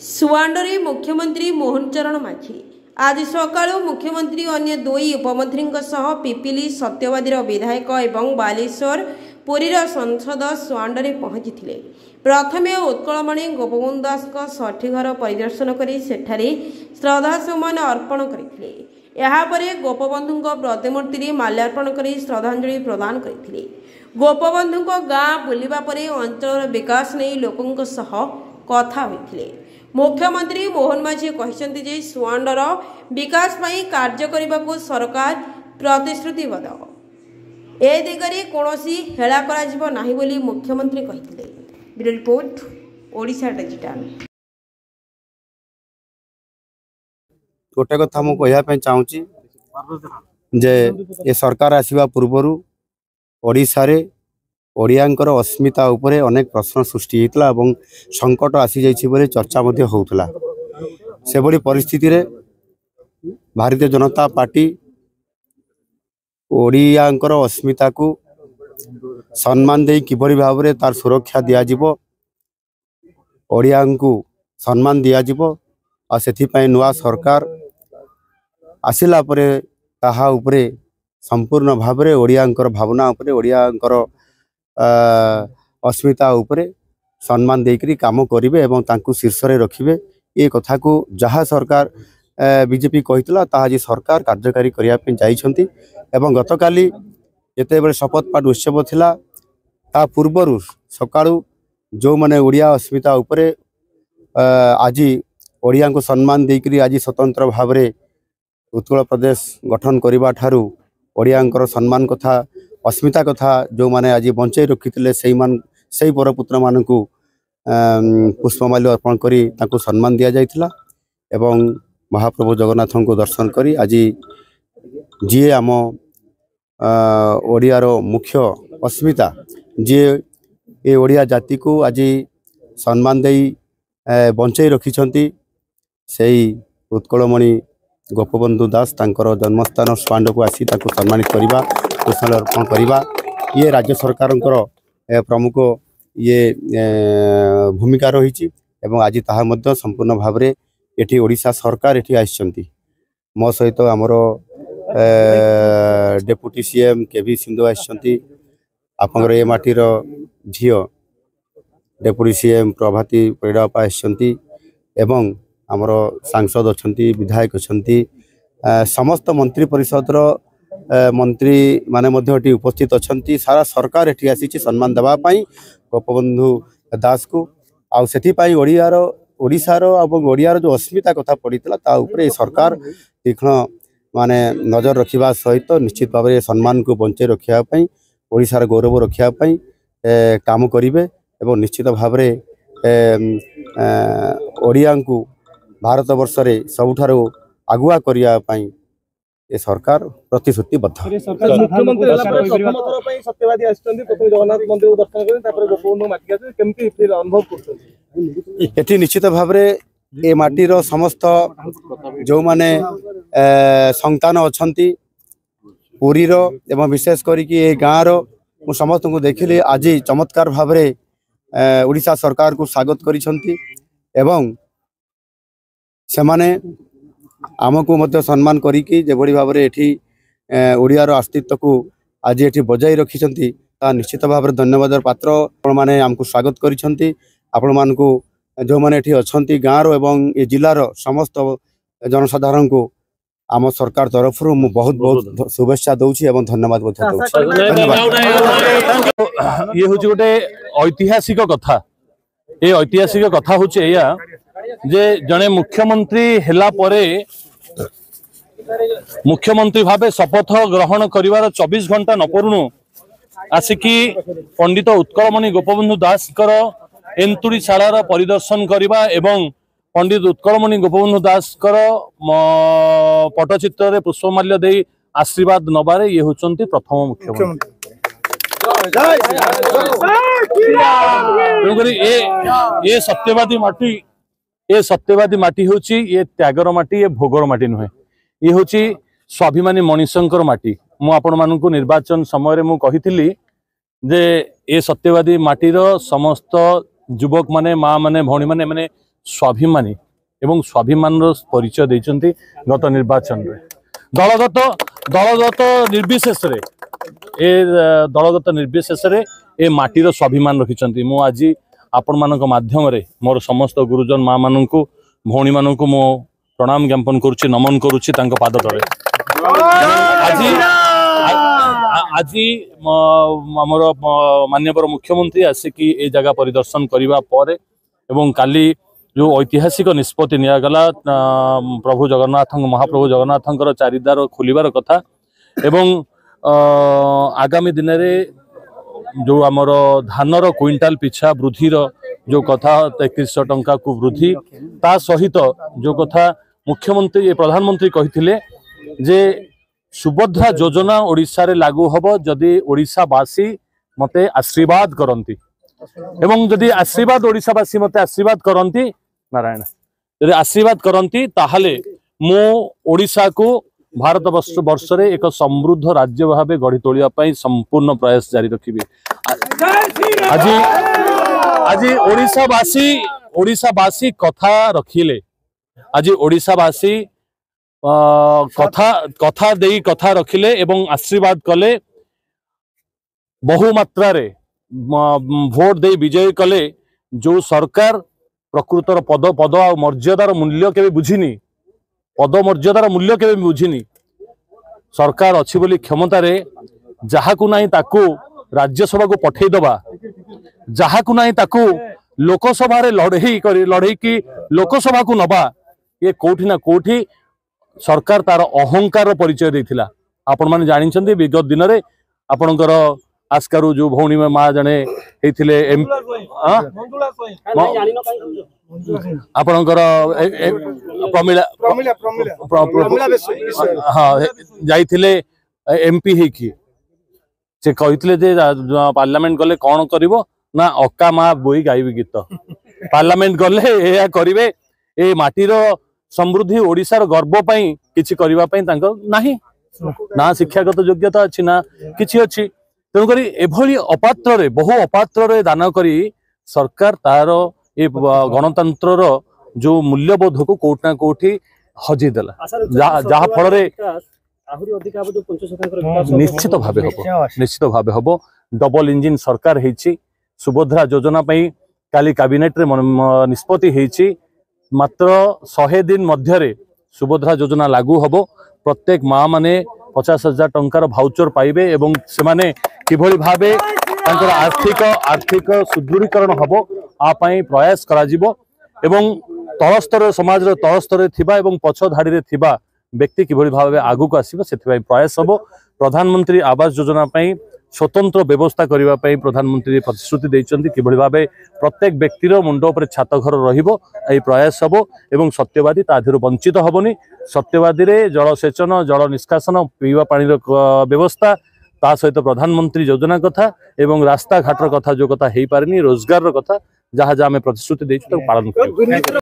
सुआंडरे मुख्यमंत्री मोहन चरण माझी आज सकाळू मुख्यमंत्री अन्य दुई उपमंत्री पिपिली सत्यवादी विधायक और बालेश्वर पुरीर सांसद सुआंडरे पहुंची प्रथमे उत्कलमणि गोपबंधु दास षठीघर परिदर्शन कर श्रद्धासुमन अर्पण करते गोपबंधु प्रतिमूर्ति माल्यार्पण कर श्रद्धांजलि प्रदान करते। गोपबंधु गाँ बुलवा अंचल विकास नहीं लोकों कथा होते। मुख्यमंत्री मोहन माझी कहते सुआंडर विकास पई कार्य करने को सरकार प्रतिश्रुतिबद्ध ए दिगरे कौनसी हेला करा नाही बोली मुख्यमंत्री कहते। Bureau report Odisha digital. गोटे कथा मु कहया चाहूँगी जे ए सरकार आसवा पूर्वर ओडिशा रे ओडियांकर अस्मिता उपरे अनेक प्रश्न सृष्टि होता और संकट आसी जाइए चर्चा होता। से बड़ी परिस्थिति रे भारतीय जनता पार्टी ओडियांकर अस्मिता को सम्मान दे किभली भाव में तार सुरक्षा दिज्व ओडिया को सम्मान दिज्व आ से नुआ सरकार आसिला परे ताहा उपरे संपूर्ण भाव में ओडियांकर भावना उपरे ओडियांकर अस्मिता उपरे सम्मान देकरी काम करेंगे एवं तांकु शीर्ष रे रखिबे। ये कथा को जहाँ सरकार बीजेपी कहितला ताहा जी सरकार कार्यकारी करने जाइछंती एवं गतकाली जेते बेले शपथ पाठ उत्सव थिला ता पूर्वरु सकाळु जो माने ओडिया अस्मिता उपरे आज ओडिया को सम्मान देकरी आज स्वतंत्र भाव में उत्कल प्रदेश गठन करबा ठारू ओडियांकर सम्मान कथा अस्मिता कथा जो माने आज बंचाई रखी से परपुत्र मान पुष्पमाल्य अर्पण करी तांको सम्मान दि जाइथिला एवं महाप्रभु जगन्नाथ को दर्शन करी आज जी आम ओडियार मुख्य अस्मिता जी ए ओडिया जाति को आज सम्मान दे बंचाई रखिछंती से उत्कलमणि गोपबंधु दास तांकर जन्मस्थान सुआंड को आसी तांको सम्मानित करबा पुष्पांजलि अर्पण करवा ये राज्य सरकार प्रमुख ये भूमिका रही आज ताहा मध्य संपूर्ण भाव में ये ओडिशा सरकार ये आसचंती मो सहित आमर डेप्यूटी सीएम केवी सिंधु आसचंती आपंकर ए माटीर झील डेप्यूटी सीएम प्रभाती परिडापा आसचंती एवं आमर सांसद अच्छी विधायक अच्छी समस्त मंत्री परिषद मंत्री माने मध्य उपस्थित अच्छी सारा सरकार ये आसी सम्मान देवाई गोपबंधु दास को आउ से ओडियार ओडिशार ओडियार जो अस्मिता कथा पड़ता ता उपरे सरकार तीक्ष्ण माने नजर रखा सहित निश्चित भाव में सम्मान को बंचाई रखापी ओडिशार गौरव रखापी काम करेंगे एवं निश्चित भाव में ओडिया को भारत वर्ष रे सबुठारो आगुआ करने ये सरकार प्रतिश्रुतिबद्ध। निश्चित भाव में ए माटीर समस्त जो माने संतान अच्छी पुरीर एवं विशेष करी गाँव रो समस्त को देखिली आज चमत्कार भाव में उड़ीसा सरकार को स्वागत करिसंती एवं सेमाने आमको मध्य सम्मान करी जेभली भाव में एठी ओडियार अस्तित्व को आज ये बजाई रखिंट निश्चित भाव में धन्यवाद पात्र आपण मैंने आमको स्वागत करिसंती आपण मान को जो मैंने एठी अच्छी गाँव एवं ये जिलार समस्त जनसाधारण को आम सरकार तरफ मु बहुत बहुत शुभेच्छा दूची एवं धन्यवाद ये हूँ गोटे ऐतिहासिक कथा ये ऐतिहासिक कथा हूँ या जे जने मुख्यमंत्री हेला परे मुख्यमंत्री भावे शपथ ग्रहण करिवार 24 घंटा न परुणु आसिकी पंडित उत्कलमणि गोपबंधु दास एंतुड़ी शालार परिदर्शन करवा एवं पंडित उत्कलमणि गोपबंधु दास पटचित्र रे पुष्पमाल्य दे आशीर्वाद नबारे ये होचंती प्रथम मुख्यमंत्री। ये सत्यवादी माटी ये सत्यवादी माटी होची ये त्यागर माटी ये भोगर माटी नुहे ये होची स्वाभिमानी मनीषंकर माटी मु आपण मानकु निर्वाचन समय रे मु कहिथिली जे ये सत्यवादी माटीर समस्त युवक माने माँ माने भौणी माने स्वाभिमानी एवं स्वाभिमान परिचय देइचंती गत निर्वाचन रे दलगत निर्विशेष रे दलगत निर्विशेष रे ए माटीर स्वाभिमान रखिचंती। मु आज आपण मानक माध्यम रे मोर समस्त गुरुजन माँ माननकु भौणी माननकु मो प्रणाम ज्ञापन करुछि, नमन करुछि तांको पाद तले। आज आमर माननीय मुख्यमंत्री आसिकी ए जगह परिदर्शन करबा परे एवं काली जो ऐतिहासिक निष्पत्ति निगला प्रभु जगन्नाथ महाप्रभु जगन्नाथ चारिद्वार खोलिबार कथा एवं आगामी दिन में जो आमर धानर क्विंटाल पिछा वृद्धिर जो कथा 3300 टंका को वृद्धि ता सहित जो कथा मुख्यमंत्री प्रधानमंत्री कहिथिले जे सुभद्रा योजना ओडिशा रे लागू हबो जदि ओडिशावासी मते आशीर्वाद करंती एवं जदि आशीर्वाद ओडिशावासी मते आशीर्वाद करंती नारायण जदि आशीर्वाद करंती ताहले मो ओडिशा को भारत वर्ष रे एक समृद्ध राज्य भाव गढ़ी तोलिया पई संपूर्ण प्रयास जारी रखिबे। आज आज ओडिशावासी कथा रखिले आज ओडिशावासी कथा देई कथा रखिले एवं आशीर्वाद कले बहु मात्रा रे भोट दे विजय कले जो सरकार प्रकृतर पद आ मर्यादार मूल्य केबे बुझिनी पद मर्यादार मूल्य केबे बुझिनी सरकार अछि बोली क्षमता रे जहाकू नाही ताकू राज्यसभा को पठेई दबा जहाकू नाही ताकू लोकसभा रे लड़ई की लोकसभा को नबा ये कोठी ना कोठी सरकार तार अहंकार परिचय देथिला। आपण माने जानिछन्ती विगत दिन रे आपणकर आस्कारु जो भौणी माँ जने हेथिले आपणकर हाँ जाइथिले एमपी हेकी से कहिथिले जे पार्लियामेंट गले कोन करिवो ना अक्का माँ बोई गाइबी गीत पार्लियामेंट गले एया करिवे ए माटीर समृद्धि ओडिशार गर्व पई किछि करिवा पई तांको नाही ना शिक्षागत योग्यता अछि ना किछि अछि तेणुकरी एभली अपात्र रे बहु अपात्र रे दान करी सरकार तार ए गणतंत्र जो मूल्यबोध को कोठना कोठी हजि देला जहा फल रे निश्चित भावे हबो डबल इंजिन सरकार हेछि सुभद्रा योजना पई काली कैबिनेट रे निष्पत्ति हेछि मात्र 100 दिन मध्य सुभद्रा योजना लागू हबो प्रत्येक माँ माने 50,000 टंकार भाउचर पाइबे एवं से माने किभली भाबे तांकर आर्थिक सुदृढ़ीकरण हबो आ पई प्रयास करा जिवो एवं तलस्तर समाज रो तलस्तर थिबा एवं पछ धाड़ी रे थिबा व्यक्ति किभली भाबे आगु को आसीबो सेथि प्रयास हबो। प्रधानमंत्री आवास योजना पई स्वतंत्र व्यवस्था करबा पई प्रधानमंत्री प्रतिश्रुति दैचंती किभली भाबे प्रत्येक व्यक्तिर मुंड उपर छात घर रहिबो एई प्रयास हबो एवं सत्यवादी ताधिर वंचित हबोनी सत्यवादी रे जलसेचन जल निष्कासन पीवा पानी व्यवस्था ता सहित प्रधानमंत्री योजना कथा एवं रास्ता घाटर कथा जो कथा हेई पारनी रोजगार कथा जहाँ जहाँ प्रतिश्रुति पालन कर।